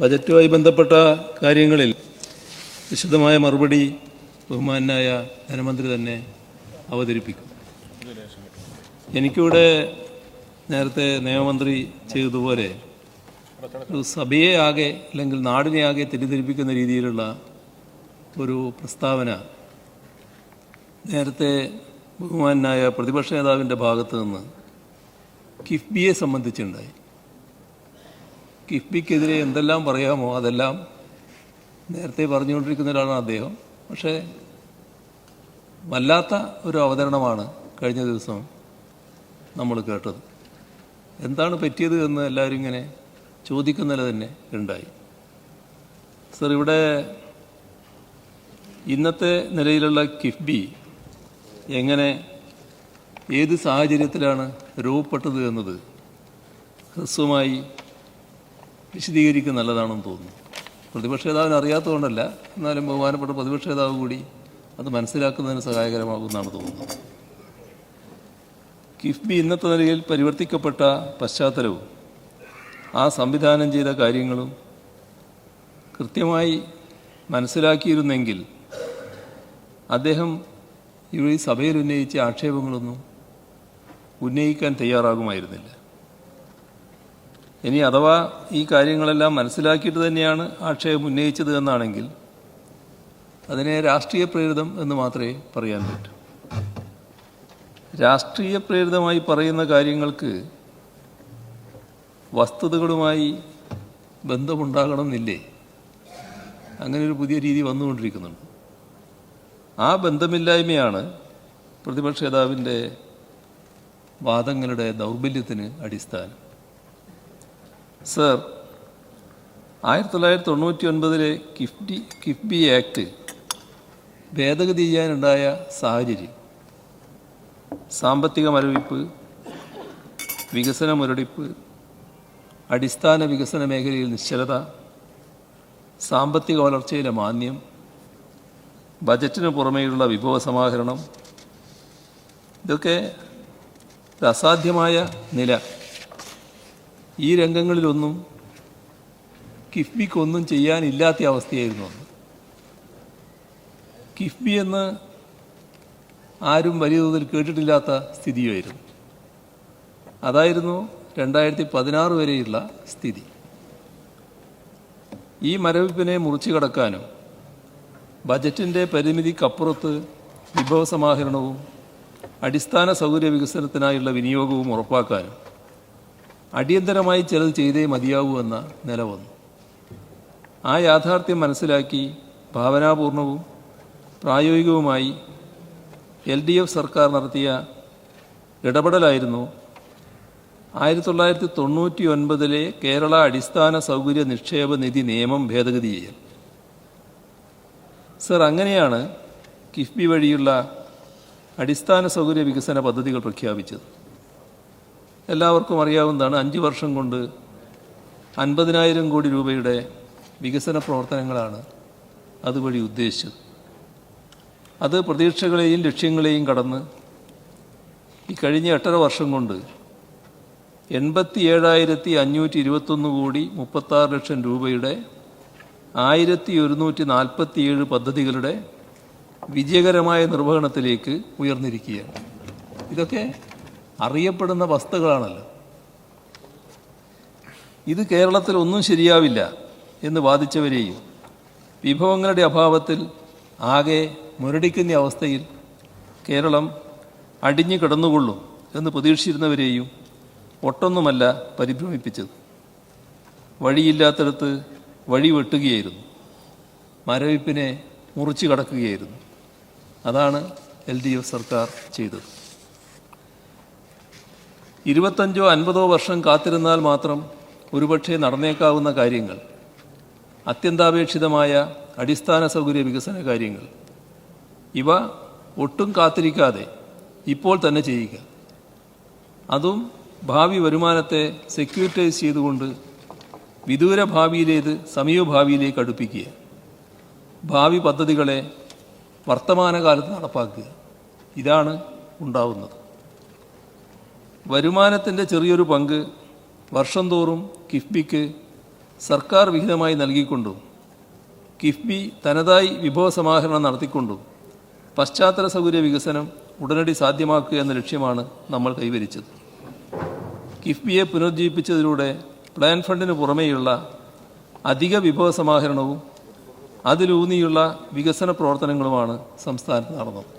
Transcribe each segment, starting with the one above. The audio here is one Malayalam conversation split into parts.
ബജറ്റുമായി ബന്ധപ്പെട്ട കാര്യങ്ങളിൽ വിശദമായ മറുപടി ബഹുമാനായ ധനമന്ത്രി തന്നെ അവതരിപ്പിക്കും. എനിക്കിവിടെ നേരത്തെ നിയമമന്ത്രി ചെയ്തതുപോലെ ഒരു സഭയെ ആകെ അല്ലെങ്കിൽ നാടിനെ ആകെ തെറ്റിദ്ധരിപ്പിക്കുന്ന രീതിയിലുള്ള ഒരു പ്രസ്താവന നേരത്തെ ബഹുമാനായ പ്രതിപക്ഷ നേതാവിൻ്റെ ഭാഗത്തു നിന്ന് കിഫ്ബിയെ സംബന്ധിച്ചുണ്ടായി. കിഫ്ബിക്കെതിരെ എന്തെല്ലാം പറയാമോ അതെല്ലാം നേരത്തെ പറഞ്ഞുകൊണ്ടിരിക്കുന്ന ഒരാളാണ് അദ്ദേഹം. പക്ഷേ വല്ലാത്ത ഒരു അവതരണമാണ് കഴിഞ്ഞ ദിവസം നമ്മൾ കേട്ടത്. എന്താണ് പറ്റിയത് എന്ന് എല്ലാവരും ഇങ്ങനെ ചോദിക്കുന്നതിൽ തന്നെ ഉണ്ടായി. സർ, ഇവിടെ ഇന്നത്തെ നിലയിലുള്ള കിഫ്ബി എങ്ങനെ ഏത് സാഹചര്യത്തിലാണ് രൂപപ്പെട്ടത് എന്നത് ഹ്രസ്വമായി വിശദീകരിക്കുക നല്ലതാണെന്ന് തോന്നുന്നു. പ്രതിപക്ഷ നേതാവിന് അറിയാത്തതുകൊണ്ടല്ല, എന്നാലും ബഹുമാനപ്പെട്ട പ്രതിപക്ഷ നേതാവ് കൂടി അത് മനസ്സിലാക്കുന്നതിന് സഹായകരമാകുമെന്നാണ് തോന്നുന്നത്. കിഫ്ബി ഇന്നത്തെ നിലയിൽ പരിവർത്തിക്കപ്പെട്ട പശ്ചാത്തലവും ആ സംവിധാനം ചെയ്ത കാര്യങ്ങളും കൃത്യമായി മനസ്സിലാക്കിയിരുന്നെങ്കിൽ അദ്ദേഹം ഈ സഭയിൽ ഉന്നയിച്ച ആക്ഷേപങ്ങളൊന്നും ഉന്നയിക്കാൻ തയ്യാറാകുമായിരുന്നില്ല. ഇനി അഥവാ ഈ കാര്യങ്ങളെല്ലാം മനസ്സിലാക്കിയിട്ട് തന്നെയാണ് ആക്ഷേപം ഉന്നയിച്ചത് എന്നാണെങ്കിൽ അതിനെ രാഷ്ട്രീയ പ്രേരിതം എന്ന് മാത്രമേ പറയാൻ പറ്റൂ. രാഷ്ട്രീയ പ്രേരിതമായി പറയുന്ന കാര്യങ്ങൾക്ക് വസ്തുതകളുമായി ബന്ധമുണ്ടാകണമെന്നില്ലേ? അങ്ങനെ ഒരു പുതിയ രീതി വന്നുകൊണ്ടിരിക്കുന്നുണ്ട്. ആ ബന്ധമില്ലായ്മയാണ് പ്രതിപക്ഷ നേതാവിൻ്റെ വാദങ്ങളുടെ ദൗർബല്യത്തിന് അടിസ്ഥാനം. സർ, 1999 കിഫ്ബി ആക്ട് ഭേദഗതി ചെയ്യാനുണ്ടായ സാഹചര്യം സാമ്പത്തിക മരവിപ്പ്, വികസന മുരടിപ്പ്, അടിസ്ഥാന വികസന മേഖലയിൽ നിശ്ചലത, സാമ്പത്തിക വളർച്ചയിലെ മാന്ദ്യം, ബജറ്റിന് പുറമേയുള്ള വിഭവ സമാഹരണം, ഇതൊക്കെ ഒരു അസാധ്യമായ നില. ഈ രംഗങ്ങളിലൊന്നും കിഫ്ബിക്കൊന്നും ചെയ്യാനില്ലാത്ത അവസ്ഥയായിരുന്നു അന്ന്. കിഫ്ബി എന്ന് ആരും വലിയ തോതിൽ കേട്ടിട്ടില്ലാത്ത സ്ഥിതിയായിരുന്നു. അതായിരുന്നു 2016 വരെയുള്ള സ്ഥിതി. ഈ മരവിപ്പിനെ മുറിച്ചു കടക്കാനും ബജറ്റിൻ്റെ പരിമിതിക്കപ്പുറത്ത് വിഭവ സമാഹരണവും അടിസ്ഥാന സൗകര്യ വികസനത്തിനായുള്ള വിനിയോഗവും ഉറപ്പാക്കാനും അടിയന്തരമായി ചിലത് ചെയ്തേ മതിയാവൂ എന്ന നില വന്നു. ആ യാഥാർത്ഥ്യം മനസ്സിലാക്കി ഭാവനാപൂർണവും പ്രായോഗികവുമായി LDF സർക്കാർ നടത്തിയ ഇടപെടലായിരുന്നു 1999 കേരള അടിസ്ഥാന സൗകര്യ നിക്ഷേപ നിധി നിയമം ഭേദഗതി ചെയ്യൽ. സർ, അങ്ങനെയാണ് കിഫ്ബി വഴിയുള്ള അടിസ്ഥാന സൗകര്യ വികസന പദ്ധതികൾ പ്രഖ്യാപിച്ചത്. എല്ലാവർക്കും അറിയാവുന്നതാണ്. 5 വർഷം കൊണ്ട് 50,000 കോടി രൂപയുടെ വികസന പ്രവർത്തനങ്ങളാണ് അതുവഴി ഉദ്ദേശിച്ചത്. അത് പ്രതീക്ഷകളെയും ലക്ഷ്യങ്ങളെയും കടന്ന് ഈ കഴിഞ്ഞ 8.5 വർഷം കൊണ്ട് 87,521 കോടി 36 ലക്ഷം രൂപയുടെ 1147 പദ്ധതികളുടെ വിജയകരമായ നിർവഹണത്തിലേക്ക് ഉയർന്നിരിക്കുകയാണ്. ഇതൊക്കെ അറിയപ്പെടുന്ന വസ്തുതകളാണല്ലോ. ഇത് കേരളത്തിൽ ഒന്നും ശരിയാവില്ല എന്ന് വാദിച്ചവരെയും വിഭവങ്ങളുടെ അഭാവത്തിൽ ആകെ മുരടിക്കുന്ന അവസ്ഥയിൽ കേരളം അടിഞ്ഞു കിടന്നുകൊള്ളും എന്ന് പ്രതീക്ഷിച്ചിരുന്നവരെയും ഒട്ടൊന്നുമല്ല പരിഭ്രമിപ്പിച്ചത്. വഴിയില്ലാത്തടത്ത് വഴി വെട്ടുകയായിരുന്നു, മരവിപ്പിനെ മുറിച്ചു കടക്കുകയായിരുന്നു. അതാണ് LDF സർക്കാർ ചെയ്തത്. 25 or 50 വർഷം കാത്തിരുന്നാൽ മാത്രം ഒരുപക്ഷെ നടന്നേക്കാവുന്ന കാര്യങ്ങൾ, അത്യന്താപേക്ഷിതമായ അടിസ്ഥാന സൗകര്യ വികസന കാര്യങ്ങൾ, ഇവ ഒട്ടും കാത്തിരിക്കാതെ ഇപ്പോൾ തന്നെ ചെയ്യുക. അതും ഭാവി വരുമാനത്തെ സെക്യൂരിറ്റൈസ് ചെയ്തുകൊണ്ട് വിദൂര ഭാവിയിലേത് സമീപഭാവിയിലേക്ക് അടുപ്പിക്കുക. ഭാവി പദ്ധതികളെ വർത്തമാനകാലത്ത് നടപ്പാക്കുക. ഇതാണ് ഉണ്ടാവുന്നത്. വരുമാനത്തിൻ്റെ ചെറിയൊരു പങ്ക് വർഷം തോറും കിഫ്ബിക്ക് സർക്കാർ വിഹിതമായി നൽകിക്കൊണ്ടും കിഫ്ബി തനതായി വിഭവസമാഹരണം നടത്തിക്കൊണ്ടും പശ്ചാത്തല സൗകര്യ വികസനം ഉടനടി സാധ്യമാക്കുക എന്ന ലക്ഷ്യമാണ് നമ്മൾ കൈവരിച്ചത്. കിഫ്ബിയെ പുനരുജ്ജീവിപ്പിച്ചതിലൂടെ പ്ലാൻ ഫണ്ടിന് പുറമേയുള്ള അധിക വിഭവസമാഹരണവും അതിലൂന്നിയുള്ള വികസന പ്രവർത്തനങ്ങളുമാണ് സംസ്ഥാനത്ത് നടന്നത്.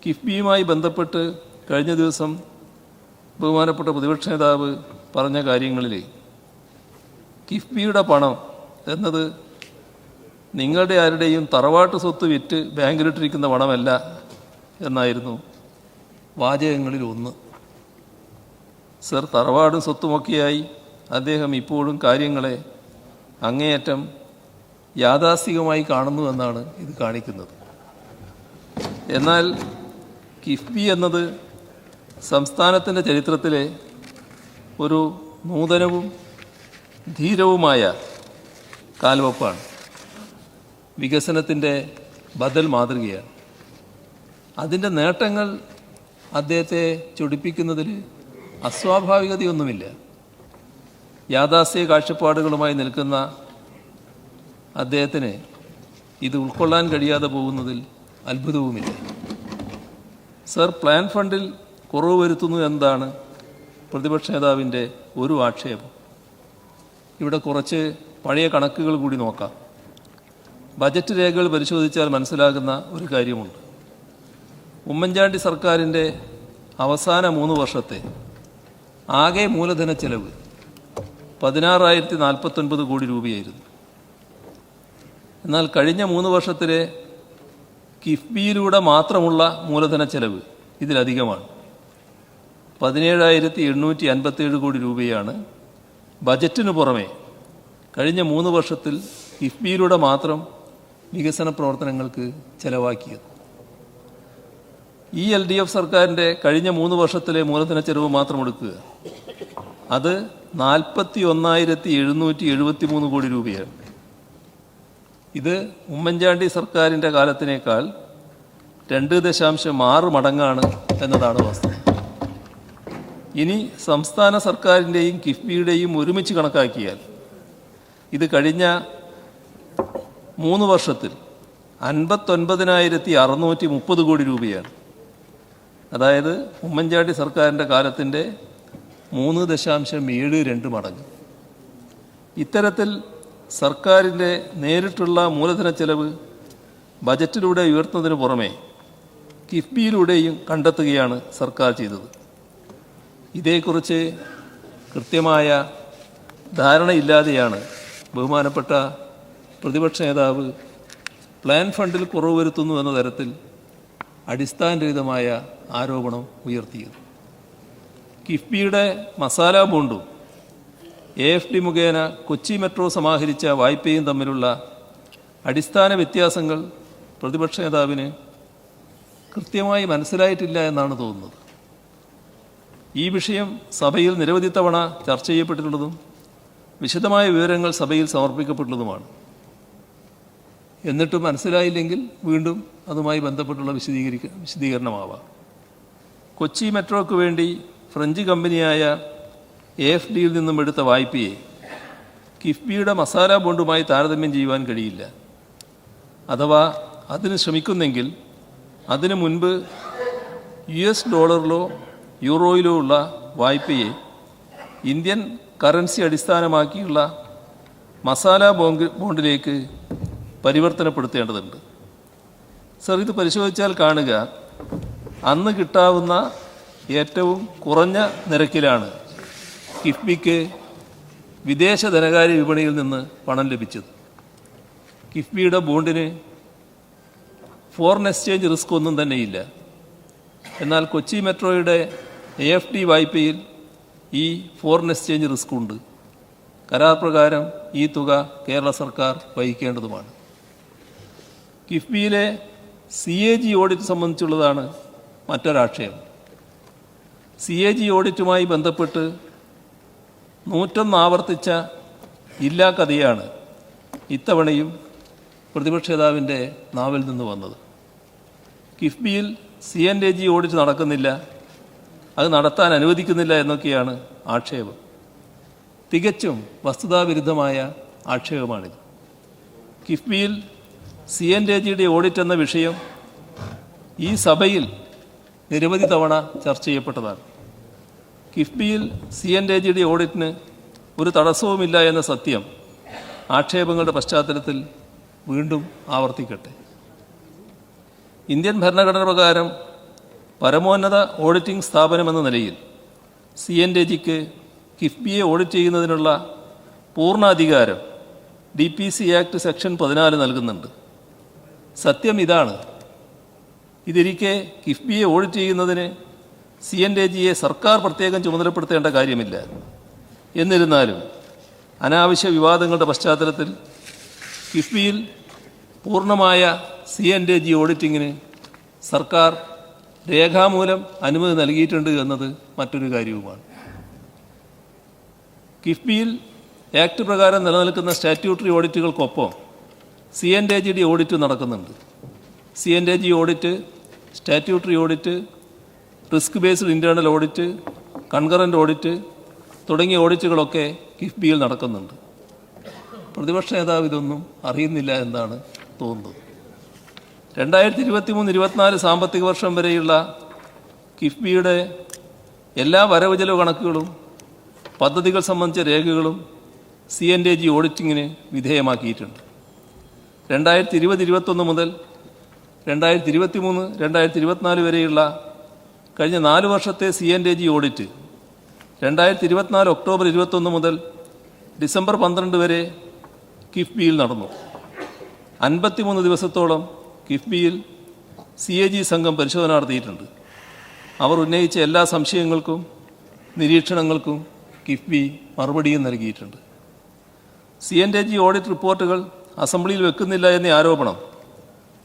കിഫ്ബിയുമായി ബന്ധപ്പെട്ട് കഴിഞ്ഞ ദിവസം ബഹുമാനപ്പെട്ട പ്രതിപക്ഷ നേതാവ് പറഞ്ഞ കാര്യങ്ങളിൽ കിഫ്ബിയുടെ പണം എന്നത് നിങ്ങളുടെ ആരുടെയും തറവാട്ട് സ്വത്ത് വിറ്റ് ബാങ്കിലിട്ടിരിക്കുന്ന പണമല്ല എന്നായിരുന്നു വാചകങ്ങളിൽ ഒന്ന്. സർ, തറവാടും സ്വത്തുമൊക്കെയായി അദ്ദേഹം ഇപ്പോഴും കാര്യങ്ങളെ അങ്ങേയറ്റം യാഥാസ്ഥികമായി കാണുന്നുവെന്നാണ് ഇത് കാണിക്കുന്നത്. എന്നാൽ കിഫ്ബി എന്നത് സംസ്ഥാനത്തിൻ്റെ ചരിത്രത്തിലെ ഒരു നൂതനവും ധീരവുമായ കാൽവെപ്പാണ്. വികസനത്തിൻ്റെ ബദൽ മാതൃകയാണ്. അതിൻ്റെ നേട്ടങ്ങൾ അദ്ദേഹത്തെ ചൊടിപ്പിക്കുന്നതിൽ അസ്വാഭാവികതയൊന്നുമില്ല. യാഥാസ്ഥിക കാഴ്ചപ്പാടുകളുമായി നിൽക്കുന്ന അദ്ദേഹത്തിന് ഇത് ഉൾക്കൊള്ളാൻ കഴിയാതെ പോകുന്നതിൽ അത്ഭുതവുമില്ല. സർ, പ്ലാൻ ഫണ്ടിൽ കുറവ് വരുത്തുന്നു എന്നതാണ് പ്രതിപക്ഷ നേതാവിൻ്റെ ഒരു ആക്ഷേപം. ഇവിടെ കുറച്ച് പഴയ കണക്കുകൾ കൂടി നോക്കാം. ബജറ്റ് രേഖകൾ പരിശോധിച്ചാൽ മനസ്സിലാകുന്ന ഒരു കാര്യമുണ്ട്. ഉമ്മൻചാണ്ടി സർക്കാരിൻ്റെ അവസാന 3 വർഷത്തെ ആകെ മൂലധന ചെലവ് 16,049 കോടി രൂപയായിരുന്നു. എന്നാൽ കഴിഞ്ഞ 3 വർഷത്തിലെ കിഫ്ബിയിലൂടെ മാത്രമുള്ള മൂലധന ചെലവ് ഇതിലധികമാണ്. 17,857 കോടി രൂപയാണ് ബജറ്റിന് പുറമെ കഴിഞ്ഞ 3 വർഷത്തിൽ കിഫ്ബിയിലൂടെ മാത്രം വികസന പ്രവർത്തനങ്ങൾക്ക് ചെലവാക്കിയത്. ഈ LDF സർക്കാരിൻ്റെ കഴിഞ്ഞ 3 വർഷത്തിലെ മൂലധന ചെലവ് മാത്രം എടുക്കുക, അത് 41,773 കോടി രൂപയാണ്. ഇത് ഉമ്മൻചാണ്ടി സർക്കാരിൻ്റെ കാലത്തിനേക്കാൾ 2.6 മടങ്ങാണ് എന്നതാണ് വസ്തുത. ഇനി സംസ്ഥാന സർക്കാരിൻ്റെയും കിഫ്ബിയുടെയും ഒരുമിച്ച് കണക്കാക്കിയാൽ ഇത് കഴിഞ്ഞ 3 വർഷത്തിൽ 59,630 കോടി രൂപയാണ്. അതായത് ഉമ്മൻചാണ്ടി സർക്കാരിൻ്റെ കാലത്തിൻ്റെ 3.72 മടങ്ങ്. ഇത്തരത്തിൽ സർക്കാരിൻ്റെ നേരിട്ടുള്ള മൂലധന ചെലവ് ബജറ്റിലൂടെ ഉയർത്തുന്നതിന് പുറമെ കിഫ്ബിയിലൂടെയും കണ്ടെത്തുകയാണ് സർക്കാർ ചെയ്തത്. ഇതേക്കുറിച്ച് കൃത്യമായ ധാരണയില്ലാതെയാണ് ബഹുമാനപ്പെട്ട പ്രതിപക്ഷ നേതാവ് പ്ലാൻ ഫണ്ടിൽ കുറവ് വരുത്തുന്നു എന്ന തരത്തിൽ അടിസ്ഥാനരഹിതമായ ആരോപണം ഉയർത്തിയത്. കിഫ്ബിയുടെ മസാല ബോണ്ടും AFD മുഖേന കൊച്ചി മെട്രോ സമാഹരിച്ച വായ്പയും തമ്മിലുള്ള അടിസ്ഥാന വ്യത്യാസങ്ങൾ പ്രതിപക്ഷ നേതാവിന് കൃത്യമായി മനസ്സിലായിട്ടില്ല എന്നാണ് തോന്നുന്നത്. ഈ വിഷയം സഭയിൽ നിരവധി തവണ ചർച്ച ചെയ്യപ്പെട്ടിട്ടുള്ളതും വിശദമായ വിവരങ്ങൾ സഭയിൽ സമർപ്പിക്കപ്പെട്ടുള്ളതുമാണ്. എന്നിട്ടും മനസ്സിലായില്ലെങ്കിൽ വീണ്ടും അതുമായി ബന്ധപ്പെട്ടുള്ള വിശദീകരണമാവാം. കൊച്ചി മെട്രോയ്ക്ക് വേണ്ടി ഫ്രഞ്ച് കമ്പനിയായ AFDയിൽ നിന്നും എടുത്ത വായ്പയെ കിഫ്ബിയുടെ മസാല ബോണ്ടുമായി താരതമ്യം ചെയ്യുവാൻ കഴിയില്ല. അഥവാ അതിന് ശ്രമിക്കുന്നെങ്കിൽ അതിനു മുൻപ് US ഡോളറിലോ യൂറോയിലോ ഉള്ള വായ്പയെ ഇന്ത്യൻ കറൻസി അടിസ്ഥാനമാക്കിയുള്ള മസാല ബോണ്ടിലേക്ക് പരിവർത്തനപ്പെടുത്തേണ്ടതുണ്ട്. സർ, ഇത് പരിശോധിച്ചാൽ കാണുക, അന്ന് കിട്ടാവുന്ന ഏറ്റവും കുറഞ്ഞ നിരക്കിലാണ് കിഫ്ബിക്ക് വിദേശ ധനകാര്യ വിപണിയിൽ നിന്ന് പണം ലഭിച്ചത്. കിഫ്ബിയുടെ ബോണ്ടിന് ഫോറിൻ എക്സ്ചേഞ്ച് റിസ്ക് ഒന്നും തന്നെയില്ല. എന്നാൽ കൊച്ചി മെട്രോയുടെ AFD വായ്പയിൽ ഈ ഫോറിൻ എക്സ്ചേഞ്ച് റിസ്ക് ഉണ്ട്. കരാർ പ്രകാരം ഈ തുക കേരള സർക്കാർ വഹിക്കേണ്ടതുമാണ്. കിഫ്ബിയിലെ CAG ഓഡിറ്റ് സംബന്ധിച്ചുള്ളതാണ് മറ്റൊരാക്ഷേപം. CAG ഓഡിറ്റുമായി ബന്ധപ്പെട്ട് 101 ആവർത്തിച്ച ഇല്ലാ കഥയാണ് ഇത്തവണയും പ്രതിപക്ഷ നേതാവിൻ്റെ നാവിൽ നിന്ന് വന്നത്. കിഫ്ബിയിൽ CNAG ഓഡിറ്റ് നടക്കുന്നില്ല, അത് നടത്താൻ അനുവദിക്കുന്നില്ല എന്നൊക്കെയാണ് ആക്ഷേപം. തികച്ചും വസ്തുതാവിരുദ്ധമായ ആക്ഷേപമാണിത്. കിഫ്ബിയിൽ CNAGയുടെ ഓഡിറ്റ് എന്ന വിഷയം ഈ സഭയിൽ നിരവധി തവണ ചർച്ച ചെയ്യപ്പെട്ടതാണ്. കിഫ്ബിയിൽ CNAGയുടെ ഓഡിറ്റിന് ഒരു തടസ്സവുമില്ല എന്ന സത്യം ആക്ഷേപങ്ങളുടെ പശ്ചാത്തലത്തിൽ വീണ്ടും ആവർത്തിക്കട്ടെ. ഇന്ത്യൻ ഭരണഘടന പ്രകാരം പരമോന്നത ഓഡിറ്റിംഗ് സ്ഥാപനമെന്ന നിലയിൽ CNAGക്ക് കിഫ്ബിയെ ഓഡിറ്റ് ചെയ്യുന്നതിനുള്ള പൂർണ്ണ അധികാരം DPC ആക്ട് സെക്ഷൻ 14 നൽകുന്നുണ്ട്. സത്യം ഇതാണ്. ഇതിരിക്കെ കിഫ്ബിയെ ഓഡിറ്റ് ചെയ്യുന്നതിന് CNAGയെ സർക്കാർ പ്രത്യേകം ചുമതലപ്പെടുത്തേണ്ട കാര്യമില്ല. എന്നിരുന്നാലും അനാവശ്യ വിവാദങ്ങളുടെ പശ്ചാത്തലത്തിൽ കിഫ്ബിയിൽ പൂർണ്ണമായ CNAG ഓഡിറ്റിങ്ങിന് സർക്കാർ രേഖാമൂലം അനുമതി നൽകിയിട്ടുണ്ട് എന്നത് മറ്റൊരു കാര്യവുമാണ്. കിഫ്ബിയിൽ ആക്ട് പ്രകാരം നിലനിൽക്കുന്ന സ്റ്റാറ്റ്യൂട്ടറി ഓഡിറ്റുകൾക്കൊപ്പം CNAGയുടെ ഓഡിറ്റ് നടക്കുന്നുണ്ട്. CNAG audit, statutory audit, risk based internal audit, concurrent audit തുടങ്ങിയ ഓഡിറ്റുകളൊക്കെ കിഫ്ബിയിൽ നടക്കുന്നുണ്ട്. പ്രതിപക്ഷ നേതാവ് ഇതൊന്നും അറിയുന്നില്ല എന്നാണ് തോന്നുന്നത്. 2023-24 സാമ്പത്തിക വർഷം വരെയുള്ള കിഫ്ബിയുടെ എല്ലാ വരവ് ചെലവ് കണക്കുകളും പദ്ധതികൾ സംബന്ധിച്ച രേഖകളും CNAG ഓഡിറ്റിങ്ങിന് വിധേയമാക്കിയിട്ടുണ്ട്. 2020-21 മുതൽ 2023-24 വരെയുള്ള കഴിഞ്ഞ 4 വർഷത്തെ CNAG ഓഡിറ്റ് 2024 ഒക്ടോബർ 21 മുതൽ ഡിസംബർ 12 വരെ കിഫ്ബിയിൽ നടന്നു. 53 ദിവസത്തോളം കിഫ്ബിയിൽ CAG സംഘം പരിശോധന നടത്തിയിട്ടുണ്ട്. അവർ ഉന്നയിച്ച എല്ലാ സംശയങ്ങൾക്കും നിരീക്ഷണങ്ങൾക്കും കിഫ്ബി മറുപടിയും നൽകിയിട്ടുണ്ട്. CNAG ഓഡിറ്റ് റിപ്പോർട്ടുകൾ അസംബ്ലിയിൽ വെക്കുന്നില്ല എന്ന ആരോപണം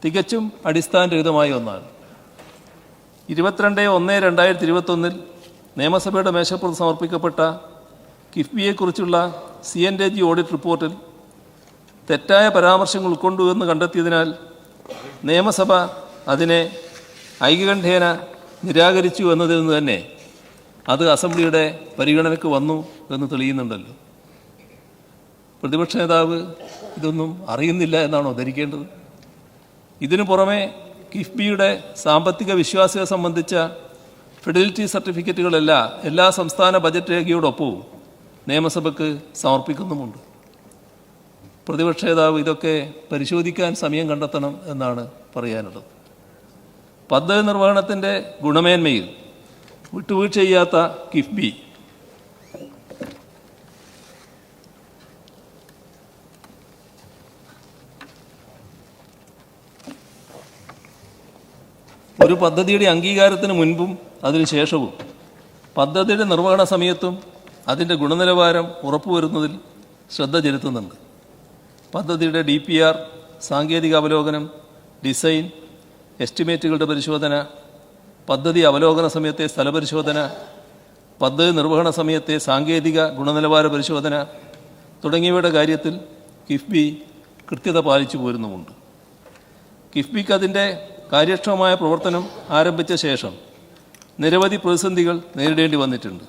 തികച്ചും അടിസ്ഥാനരഹിതമായ ഒന്നാണ്. 22/1/2021 നിയമസഭയുടെ മേശപ്പുറത്ത് സമർപ്പിക്കപ്പെട്ട കിഫ്ബിയെക്കുറിച്ചുള്ള CNAG ഓഡിറ്റ് റിപ്പോർട്ടിൽ തെറ്റായ പരാമർശങ്ങൾ ഉൾക്കൊണ്ടു എന്ന് കണ്ടെത്തിയതിനാൽ നിയമസഭ അതിനെ ഐകകണ്ഠേന നിരാകരിച്ചു എന്നതിൽ നിന്ന് തന്നെ അത് അസംബ്ലിയുടെ പരിഗണനയ്ക്ക് വന്നു എന്ന് തെളിയുന്നുണ്ടല്ലോ. പ്രതിപക്ഷ നേതാവ് ഇതൊന്നും അറിയുന്നില്ല എന്നാണോ ധരിക്കേണ്ടത്? ഇതിനു പുറമെ കിഫ്ബിയുടെ സാമ്പത്തിക വിശ്വാസ്യത സംബന്ധിച്ച ഫിഡലിറ്റി സർട്ടിഫിക്കറ്റുകളെല്ലാം എല്ലാ സംസ്ഥാന ബജറ്റ് രേഖയോടൊപ്പവും നിയമസഭയ്ക്ക് സമർപ്പിക്കുന്നുമുണ്ട്. പ്രതിപക്ഷ നേതാവ് ഇതൊക്കെ പരിശോധിക്കാൻ സമയം കണ്ടെത്തണം എന്നാണ് പറയാനുള്ളത്. പദ്ധതി നിർവഹണത്തിൻ്റെ ഗുണമേന്മയിൽ വിട്ടുവീഴ്ച ചെയ്യാത്ത കിഫ്ബി ഒരു പദ്ധതിയുടെ അംഗീകാരത്തിന് മുൻപും അതിനുശേഷവും പദ്ധതിയുടെ നിർവഹണ സമയത്തും അതിൻ്റെ ഗുണനിലവാരം ഉറപ്പുവരുന്നതിൽ ശ്രദ്ധ ചെലുത്തുന്നുണ്ട്. പദ്ധതിയുടെ DPR, സാങ്കേതിക അവലോകനം, ഡിസൈൻ, എസ്റ്റിമേറ്റുകളുടെ പരിശോധന, പദ്ധതി അവലോകന സമയത്തെ സ്ഥലപരിശോധന, പദ്ധതി നിർവഹണ സമയത്തെ സാങ്കേതിക ഗുണനിലവാര പരിശോധന തുടങ്ങിയവയുടെ കാര്യത്തിൽ കിഫ്ബി കൃത്യത പാലിച്ചു പോരുന്നുമുണ്ട്. കിഫ്ബിക്ക് അതിൻ്റെ കാര്യക്ഷമമായ പ്രവർത്തനം ആരംഭിച്ച ശേഷം നിരവധി പ്രതിസന്ധികൾ നേരിടേണ്ടി വന്നിട്ടുണ്ട്.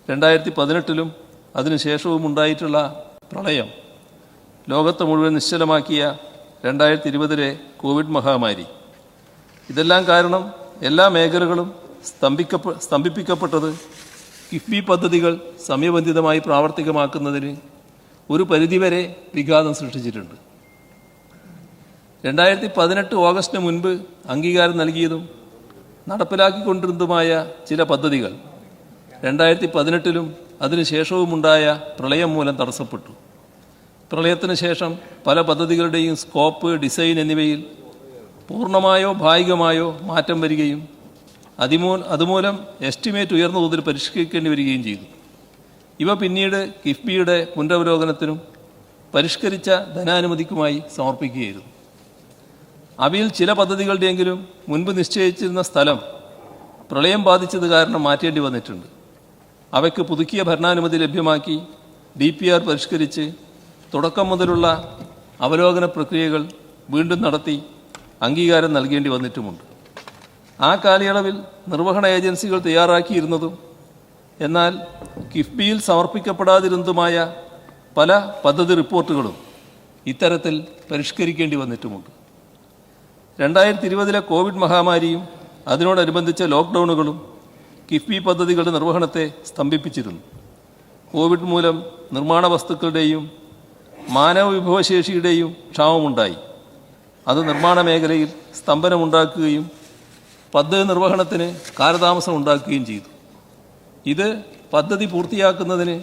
2018 അതിനുശേഷവും ഉണ്ടായിട്ടുള്ള പ്രളയം, ലോകത്തെ മുഴുവൻ നിശ്ചലമാക്കിയ 2020 കോവിഡ് മഹാമാരി, ഇതെല്ലാം കാരണം എല്ലാ മേഖലകളും സ്തംഭിപ്പിക്കപ്പെട്ടത് കിഫ്ബി പദ്ധതികൾ സമയബന്ധിതമായി പ്രാവർത്തികമാക്കുന്നതിന് ഒരു പരിധിവരെ വിഘാതം സൃഷ്ടിച്ചിട്ടുണ്ട്. 2018 ഓഗസ്റ്റിന് മുൻപ് അംഗീകാരം നൽകിയതും നടപ്പിലാക്കിക്കൊണ്ടിരുന്നതുമായ ചില പദ്ധതികൾ 2018 അതിനുശേഷവുമുണ്ടായ പ്രളയം മൂലം തടസ്സപ്പെട്ടു. പ്രളയത്തിന് ശേഷം പല പദ്ധതികളുടെയും സ്കോപ്പ്, ഡിസൈൻ എന്നിവയിൽ പൂർണ്ണമായോ ഭാഗികമായോ മാറ്റം വരികയും അതുമൂലം എസ്റ്റിമേറ്റ് ഉയർന്ന തോതിൽ പരിഷ്കരിക്കേണ്ടി വരികയും ചെയ്തു. ഇവ പിന്നീട് കിഫ്ബിയുടെ പുനരവലോകനത്തിനും പരിഷ്കരിച്ച ധനാനുമതിക്കുമായി സമർപ്പിക്കുകയായിരുന്നു. അവയിൽ ചില പദ്ധതികളുടെയെങ്കിലും മുൻപ് നിശ്ചയിച്ചിരുന്ന സ്ഥലം പ്രളയം ബാധിച്ചത് കാരണം മാറ്റേണ്ടി വന്നിട്ടുണ്ട്. അവയ്ക്ക് പുതുക്കിയ ഭരണാനുമതി ലഭ്യമാക്കി DPR പരിഷ്കരിച്ച് തുടക്കം മുതലുള്ള അവലോകന പ്രക്രിയകൾ വീണ്ടും നടത്തി അംഗീകാരം നൽകേണ്ടി വന്നിട്ടുമുണ്ട്. ആ കാലയളവിൽ നിർവഹണ ഏജൻസികൾ തയ്യാറാക്കിയിരുന്നതും എന്നാൽ കിഫ്ബിയിൽ സമർപ്പിക്കപ്പെടാതിരുന്നതുമായ പല പദ്ധതി റിപ്പോർട്ടുകളും ഇത്തരത്തിൽ പരിഷ്കരിക്കേണ്ടി വന്നിട്ടുമുണ്ട്. 2020 കോവിഡ് മഹാമാരിയും അതിനോടനുബന്ധിച്ച ലോക്ക്ഡൗണുകളും കിഫ്ബി പദ്ധതികളുടെ നിർവഹണത്തെ സ്തംഭിപ്പിച്ചിരുന്നു. കോവിഡ് മൂലം നിർമ്മാണ വസ്തുക്കളുടെയും മാനവ വിഭവശേഷിയുടെയും ക്ഷാമമുണ്ടായി. അത് നിർമ്മാണ മേഖലയിൽ സ്തംഭനമുണ്ടാക്കുകയും പദ്ധതി നിർവഹണത്തിന് കാലതാമസം ഉണ്ടാക്കുകയും ചെയ്തു. ഇത് പദ്ധതി പൂർത്തിയാക്കുന്നതിന്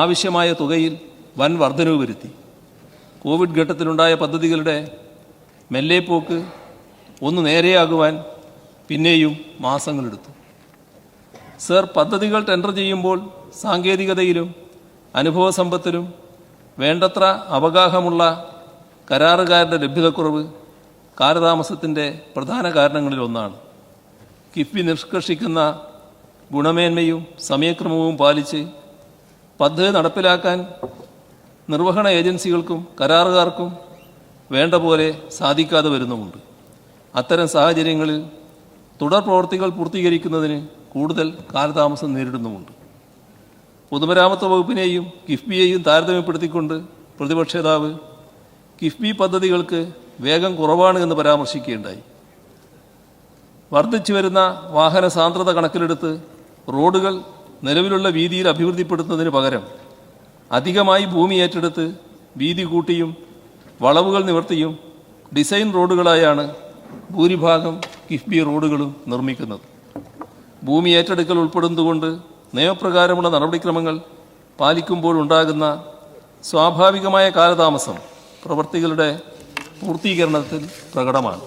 ആവശ്യമായ തുകയിൽ വൻ വർധനവ് വരുത്തി. കോവിഡ് ഘട്ടത്തിലുണ്ടായ പദ്ധതികളുടെ മെല്ലെപ്പോക്ക് ഒന്ന് നേരെയാകുവാൻ പിന്നെയും മാസങ്ങളെടുത്തു. സർ, പദ്ധതികൾ ടെൻഡർ ചെയ്യുമ്പോൾ സാങ്കേതികതയിലും അനുഭവസമ്പത്തിലും വേണ്ടത്ര അവഗാഹമുള്ള കരാറുകാരുടെ ലഭ്യതക്കുറവ് കാലതാമസത്തിൻ്റെ പ്രധാന കാരണങ്ങളിലൊന്നാണ്. കിഫ്ബി നിഷ്കർഷിക്കുന്ന ഗുണമേന്മയും സമയക്രമവും പാലിച്ച് പദ്ധതി നടപ്പിലാക്കാൻ നിർവഹണ ഏജൻസികൾക്കും കരാറുകാർക്കും വേണ്ട പോലെ സാധിക്കാതെ വരുന്നുമുണ്ട്. അത്തരം സാഹചര്യങ്ങളിൽ തുടർ പ്രവൃത്തികൾ പൂർത്തീകരിക്കുന്നതിന് കൂടുതൽ കാലതാമസം നേരിടുന്നുമുണ്ട്. പൊതുമരാമത്ത് വകുപ്പിനെയും കിഫ്ബിയെയും താരതമ്യപ്പെടുത്തിക്കൊണ്ട് പ്രതിപക്ഷ നേതാവ് കിഫ്ബി പദ്ധതികൾക്ക് വേഗം കുറവാണ് എന്ന് പരാമർശിക്കുകയുണ്ടായി. വർദ്ധിച്ചു വരുന്ന വാഹന സാന്ദ്രത കണക്കിലെടുത്ത് റോഡുകൾ നിലവിലുള്ള വീതിയിൽ അഭിവൃദ്ധിപ്പെടുത്തുന്നതിന് പകരം അധികമായി ഭൂമി ഏറ്റെടുത്ത് വീതി കൂട്ടിയും വളവുകൾ നിവർത്തിയും ഡിസൈൻ റോഡുകളായാണ് ഭൂരിഭാഗം കിഫ്ബി റോഡുകളും നിർമ്മിക്കുന്നത്. ഭൂമി ഏറ്റെടുക്കൽ ഉൾപ്പെടുന്നതുകൊണ്ട് നിയമപ്രകാരമുള്ള നടപടിക്രമങ്ങൾ പാലിക്കുമ്പോഴുണ്ടാകുന്ന സ്വാഭാവികമായ കാലതാമസം പ്രവൃത്തികളുടെ പൂർത്തീകരണത്തിൽ പ്രകടമാണ്.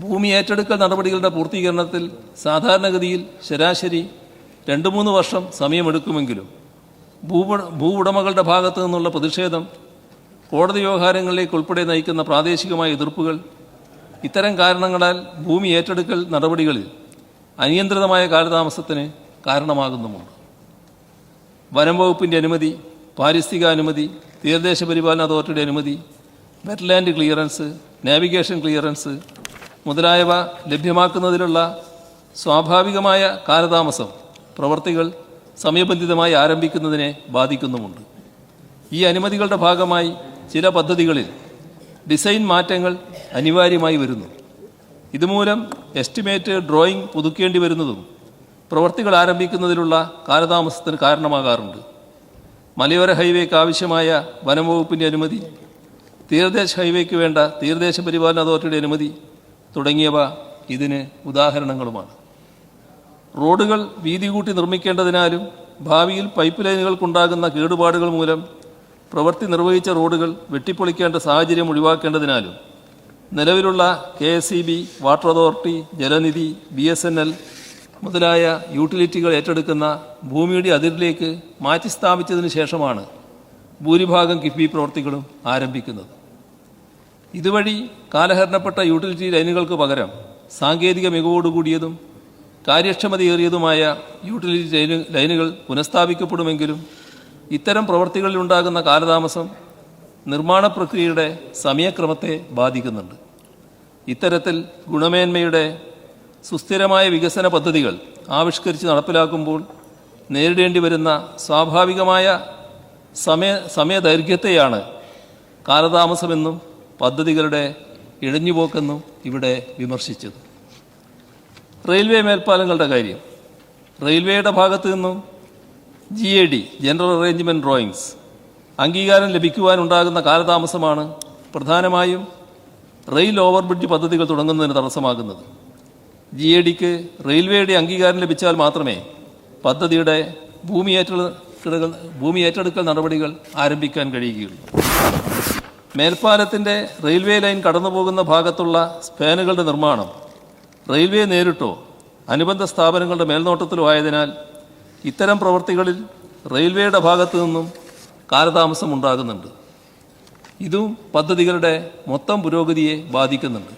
ഭൂമി ഏറ്റെടുക്കൽ നടപടികളുടെ പൂർത്തീകരണത്തിൽ സാധാരണഗതിയിൽ ശരാശരി 2-3 വർഷം സമയമെടുക്കുമെങ്കിലും ഭൂ ഉടമകളുടെ ഭാഗത്തു നിന്നുള്ള പ്രതിഷേധം, കോടതി വ്യവഹാരങ്ങളിലേക്ക് ഉൾപ്പെടെ നയിക്കുന്ന പ്രാദേശികമായ എതിർപ്പുകൾ, ഇത്തരം കാരണങ്ങളാൽ ഭൂമി ഏറ്റെടുക്കൽ നടപടികളിൽ അനിയന്ത്രിതമായ കാലതാമസത്തിന് കാരണമാകുന്നുമുണ്ട്. വനം വകുപ്പിൻ്റെ അനുമതി, പാരിസ്ഥിതിക അനുമതി, തീരദേശ പരിപാലന അതോറിറ്റിയുടെ അനുമതി, വെറ്റ്ലാൻഡ് ക്ലിയറൻസ്, നാവിഗേഷൻ ക്ലിയറൻസ് മുതലായവ ലഭ്യമാക്കുന്നതിലുള്ള സ്വാഭാവികമായ കാലതാമസം പ്രവൃത്തികൾ സമയബന്ധിതമായി ആരംഭിക്കുന്നതിനെ ബാധിക്കുന്നുമുണ്ട്. ഈ അനുമതികളുടെ ഭാഗമായി ചില പദ്ധതികളിൽ ഡിസൈൻ മാറ്റങ്ങൾ അനിവാര്യമായി വരുന്നു. ഇതുമൂലം എസ്റ്റിമേറ്റ് ഡ്രോയിങ് പുതുക്കേണ്ടി വരുന്നതും പ്രവൃത്തികൾ ആരംഭിക്കുന്നതിലുള്ള കാലതാമസത്തിന് കാരണമാകാറുണ്ട്. മലയോര ഹൈവേക്ക് ആവശ്യമായ വനം വകുപ്പിൻ്റെ അനുമതി, തീരദേശ ഹൈവേക്ക് വേണ്ട തീരദേശ പരിപാലന അതോറിറ്റിയുടെ അനുമതി തുടങ്ങിയവ ഇതിന് ഉദാഹരണങ്ങളുമാണ്. റോഡുകൾ വീതി കൂട്ടി നിർമ്മിക്കേണ്ടതിനാലും ഭാവിയിൽ പൈപ്പ് ലൈനുകൾക്കുണ്ടാകുന്ന കേടുപാടുകൾ മൂലം പ്രവൃത്തി നിർവഹിച്ച റോഡുകൾ വെട്ടിപ്പൊളിക്കേണ്ട സാഹചര്യം ഒഴിവാക്കേണ്ടതിനാലും നിലവിലുള്ള KSEB, water authority, Jalanidhi, BSNL മുതലായ യൂട്ടിലിറ്റികൾ ഏറ്റെടുക്കുന്ന ഭൂമിയുടെ അതിരിലേക്ക് മാറ്റി സ്ഥാപിച്ചതിന് ശേഷമാണ് ഭൂരിഭാഗം കിഫ്ബി പ്രവൃത്തികളും ആരംഭിക്കുന്നത്. ഇതുവഴി കാലഹരണപ്പെട്ട യൂട്ടിലിറ്റി ലൈനുകൾക്ക് പകരം സാങ്കേതിക മികവോടുകൂടിയതും കാര്യക്ഷമതയേറിയതുമായ യൂട്ടിലിറ്റി ലൈനുകൾ പുനഃസ്ഥാപിക്കപ്പെടുമെങ്കിലും ഇത്തരം പ്രവൃത്തികളിൽ ഉണ്ടാകുന്ന കാലതാമസം നിർമ്മാണ പ്രക്രിയയുടെ സമയക്രമത്തെ ബാധിക്കുന്നുണ്ട്. ഇത്തരത്തിൽ ഗുണമേന്മയുടെ സുസ്ഥിരമായ വികസന പദ്ധതികൾ ആവിഷ്കരിച്ച് നടപ്പിലാക്കുമ്പോൾ നേരിടേണ്ടി വരുന്ന സ്വാഭാവികമായ സമയദൈർഘ്യത്തെയാണ് കാലതാമസമെന്നും പദ്ധതികളുടെ ഇഴഞ്ഞുപോക്കെന്നും ഇവിടെ വിമർശിച്ചത്. റെയിൽവേ മേൽപ്പാലങ്ങളുടെ കാര്യം. റെയിൽവേയുടെ ഭാഗത്തു നിന്നും GAD, ജനറൽ അറേഞ്ച്മെൻറ്റ് ഡ്രോയിങ്സ് അംഗീകാരം ലഭിക്കുവാനുണ്ടാകുന്ന കാലതാമസമാണ് പ്രധാനമായും റെയിൽ ഓവർബ്രിഡ്ജ് പദ്ധതികൾ തുടങ്ങുന്നതിന് തടസ്സമാകുന്നത്. GADക്ക് റെയിൽവേയുടെ അംഗീകാരം ലഭിച്ചാൽ മാത്രമേ പദ്ധതിയുടെ ഭൂമി ഏറ്റെടുക്കൽ നടപടികൾ ആരംഭിക്കാൻ കഴിയുകയുള്ളൂ. മേൽപ്പാലത്തിൻ്റെ റെയിൽവേ ലൈൻ കടന്നുപോകുന്ന ഭാഗത്തുള്ള സ്പാനുകളുടെ നിർമ്മാണം റെയിൽവേ നേരിട്ടോ അനുബന്ധ സ്ഥാപനങ്ങളുടെ മേൽനോട്ടത്തിലോ ആയതിനാൽ ഇത്തരം പ്രവൃത്തികളിൽ റെയിൽവേയുടെ ഭാഗത്തു നിന്നും കാലതാമസം ഉണ്ടാകുന്നുണ്ട്. ഇതും പദ്ധതികളുടെ മൊത്തം പുരോഗതിയെ ബാധിക്കുന്നുണ്ട്.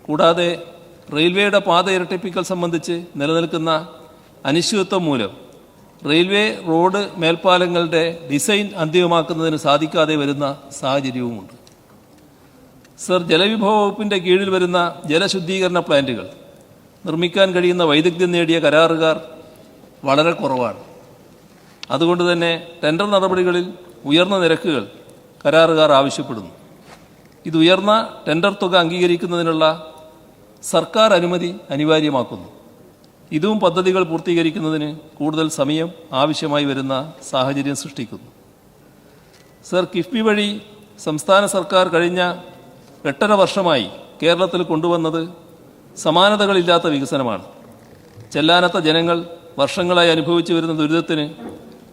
കൂടാതെ റെയിൽവേയുടെ പാത ഇരട്ടിപ്പിക്കൽ സംബന്ധിച്ച് നിലനിൽക്കുന്ന അനിശ്ചിതത്വം മൂലം റെയിൽവേ റോഡ് മേൽപ്പാലങ്ങളുടെ ഡിസൈൻ അന്തിമമാക്കുന്നതിന് സാധിക്കാതെ വരുന്ന സാഹചര്യവുമുണ്ട്. സർ, ജലവിഭവ വകുപ്പിൻ്റെ കീഴിൽ വരുന്ന ജലശുദ്ധീകരണ പ്ലാന്റുകൾ നിർമ്മിക്കാൻ കഴിയുന്ന വൈദഗ്ധ്യം നേടിയ കരാറുകാർ വളരെ കുറവാണ്. അതുകൊണ്ട് തന്നെ ടെൻഡർ നടപടികളിൽ ഉയർന്ന നിരക്കുകൾ കരാറുകാർ ആവശ്യപ്പെടുന്നു. ഇത് ഉയർന്ന ടെൻഡർ തുക അംഗീകരിക്കുന്നതിനുള്ള സർക്കാർ അനുമതി അനിവാര്യമാക്കുന്നു. ഇതും പദ്ധതികൾ പൂർത്തീകരിക്കുന്നതിന് കൂടുതൽ സമയം ആവശ്യമായി വരുന്ന സാഹചര്യം സൃഷ്ടിക്കുന്നു. സർ, കിഫ്ബി വഴി സംസ്ഥാന സർക്കാർ കഴിഞ്ഞ 8.5 വർഷമായി കേരളത്തിൽ കൊണ്ടുവന്നത് സമാനതകളില്ലാത്ത വികസനമാണ്. ചെല്ലാനത്ത ജനങ്ങൾ വർഷങ്ങളായി അനുഭവിച്ചു വരുന്ന ദുരിതത്തിന്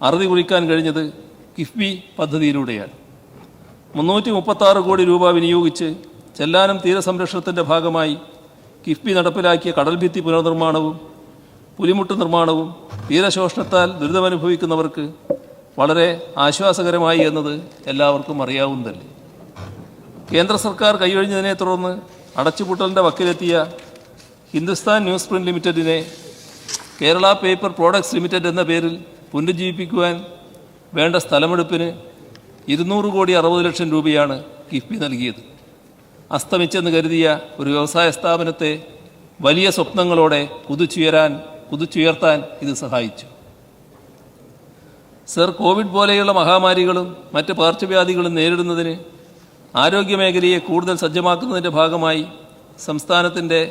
അറുതി കുറിക്കാൻ കഴിഞ്ഞത് കിഫ്ബി പദ്ധതിയിലൂടെയാണ്. 336 കോടി രൂപ വിനിയോഗിച്ച് ചെല്ലാനം തീരസംരക്ഷണത്തിൻ്റെ ഭാഗമായി കിഫ്ബി നടപ്പിലാക്കിയ കടൽഭിത്തി പുനർനിർമ്മാണവും പുലിമുട്ട് നിർമ്മാണവും തീരശോഷണത്താൽ ദുരിതമനുഭവിക്കുന്നവർക്ക് വളരെ ആശ്വാസകരമായി എന്നത് എല്ലാവർക്കും അറിയാവുന്നതല്ലേ. കേന്ദ്ര സർക്കാർ കൈയൊഴിഞ്ഞതിനെ തുടർന്ന് അടച്ചുപൂട്ടലിൻ്റെ വക്കിലെത്തിയ ഹിന്ദുസ്ഥാൻ ന്യൂസ് പ്രിന്റ് ലിമിറ്റഡിനെ കേരള പേപ്പർ പ്രോഡക്ട്സ് ലിമിറ്റഡ് എന്ന പേരിൽ പുനരുജ്ജീവിപ്പിക്കുവാൻ വേണ്ട സ്ഥലമെടുപ്പിന് 200 കോടി 60 ലക്ഷം രൂപയാണ് കിഫ്ബി നൽകിയത്. അസ്തമിച്ചെന്ന് കരുതിയ ഒരു വ്യവസായ സ്ഥാപനത്തെ വലിയ സ്വപ്നങ്ങളോടെ കുതിച്ചുയർത്താൻ ഇത് സഹായിച്ചു. സർ, കോവിഡ് പോലെയുള്ള മഹാമാരികളും മറ്റ് പകർച്ചവ്യാധികളും നേരിടുന്നതിന് ആരോഗ്യമേഖലയെ കൂടുതൽ സജ്ജമാക്കുന്നതിൻ്റെ ഭാഗമായി സംസ്ഥാനത്തിൻ്റെ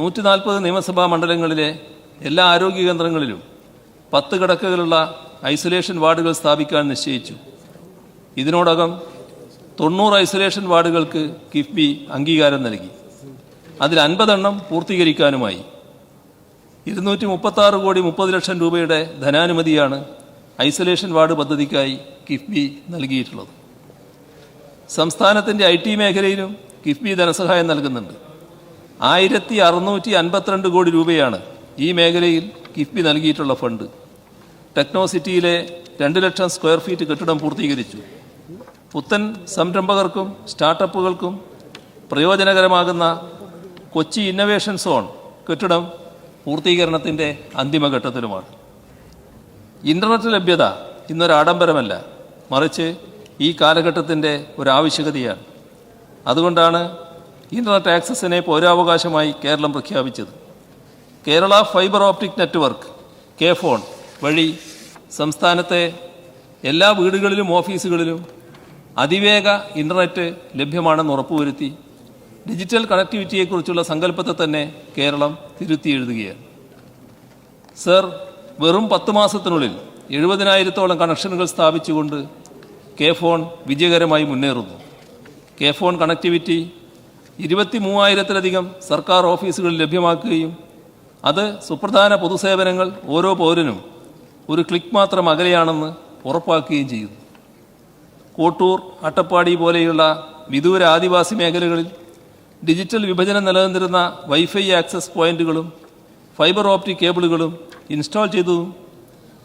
140 നിയമസഭാ മണ്ഡലങ്ങളിലെ എല്ലാ ആരോഗ്യ കേന്ദ്രങ്ങളിലും 10 കിടക്കകളുള്ള ഐസൊലേഷൻ വാർഡുകൾ സ്ഥാപിക്കാൻ നിശ്ചയിച്ചു. ഇതിനോടകം 90 ഐസൊലേഷൻ വാർഡുകൾക്ക് കിഫ്ബി അംഗീകാരം നൽകി. അതിൽ 50 എണ്ണം പൂർത്തീകരിക്കാനുമായി. 236 കോടി 30 ലക്ഷം രൂപയുടെ ധനാനുമതിയാണ് ഐസൊലേഷൻ വാർഡ് പദ്ധതിക്കായി കിഫ്ബി നൽകിയിട്ടുള്ളത്. സംസ്ഥാനത്തിൻ്റെ IT മേഖലയിലും കിഫ്ബി ധനസഹായം നൽകുന്നുണ്ട്. 1652 കോടി രൂപയാണ് ഈ മേഖലയിൽ കിഫ്ബി നൽകിയിട്ടുള്ള ഫണ്ട്. ടെക്നോ സിറ്റിയിലെ 2 ലക്ഷം സ്ക്വയർ ഫീറ്റ് കെട്ടിടം പൂർത്തീകരിച്ചു. പുത്തൻ സംരംഭകർക്കും സ്റ്റാർട്ടപ്പുകൾക്കും പ്രയോജനകരമാകുന്ന കൊച്ചി ഇന്നവേഷൻ സോൺ കെട്ടിടം പൂർത്തീകരണത്തിൻ്റെ അന്തിമഘട്ടത്തിലുമാണ്. ഇൻ്റർനെറ്റ് ലഭ്യത ഇന്നൊരു ആഡംബരമല്ല, മറിച്ച് ഈ കാലഘട്ടത്തിൻ്റെ ഒരാവശ്യകതയാണ്. അതുകൊണ്ടാണ് ഇൻ്റർനെറ്റ് ആക്സസിനെ പൗരാവകാശമായി കേരളം പ്രഖ്യാപിച്ചത്. Kerala fibre optic network KFON വഴി സംസ്ഥാനത്തെ എല്ലാ വീടുകളിലും ഓഫീസുകളിലും അതിവേഗ ഇൻ്റർനെറ്റ് ലഭ്യമാണെന്ന് ഉറപ്പുവരുത്തി ഡിജിറ്റൽ കണക്ടിവിറ്റിയെക്കുറിച്ചുള്ള സങ്കല്പത്തെ തന്നെ കേരളം തിരുത്തി എഴുതുകയാണ്. സർ, വെറും 10 മാസത്തിനുള്ളിൽ 70,000-ഓളം കണക്ഷനുകൾ സ്ഥാപിച്ചുകൊണ്ട് KFON വിജയകരമായി മുന്നേറുന്നു. KFON കണക്ടിവിറ്റി 23,000-ലധികം സർക്കാർ ഓഫീസുകളിൽ ലഭ്യമാക്കുകയും അത് സുപ്രധാന പൊതുസേവനങ്ങൾ ഓരോ പൗരനും ഒരു ക്ലിക്ക് മാത്രം അകലെയാണെന്ന് ഉറപ്പാക്കുകയും ചെയ്യുന്നു. കോട്ടൂർ, അട്ടപ്പാടി പോലെയുള്ള വിദൂര ആദിവാസി മേഖലകളിൽ ഡിജിറ്റൽ വിഭജനം നിലനിന്നിരുന്ന വൈഫൈ ആക്സസ് പോയിന്റുകളും ഫൈബർ ഓപ്റ്റിക് കേബിളുകളും ഇൻസ്റ്റാൾ ചെയ്തതും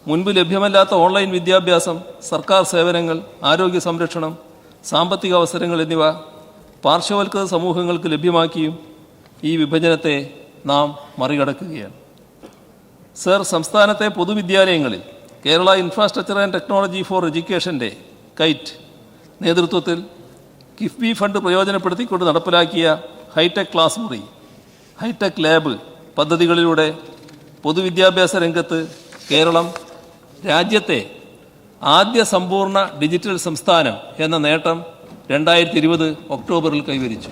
മുൻപ് ലഭ്യമല്ലാത്ത ഓൺലൈൻ വിദ്യാഭ്യാസം, സർക്കാർ സേവനങ്ങൾ, ആരോഗ്യ സംരക്ഷണം, സാമ്പത്തിക അവസരങ്ങൾ എന്നിവ പാർശ്വവൽക്കൃത സമൂഹങ്ങൾക്ക് ലഭ്യമാക്കിയും ഈ വിഭജനത്തെ നാം മറികടക്കുകയാണ്. സർ, സംസ്ഥാനത്തെ പൊതുവിദ്യാലയങ്ങളിൽ Kerala infrastructure and technology for എഡ്യൂക്കേഷൻ്റെ കൈറ്റ് നേതൃത്വത്തിൽ കിഫ്ബി ഫണ്ട് പ്രയോജനപ്പെടുത്തിക്കൊണ്ട് നടപ്പിലാക്കിയ ഹൈടെക് ക്ലാസ് മുറി, ഹൈടെക് ലാബ് പദ്ധതികളിലൂടെ പൊതുവിദ്യാഭ്യാസ രംഗത്ത് കേരളം രാജ്യത്തെ ആദ്യ സമ്പൂർണ്ണ ഡിജിറ്റൽ സംസ്ഥാനം എന്ന നേട്ടം 2020 ഒക്ടോബറിൽ കൈവരിച്ചു.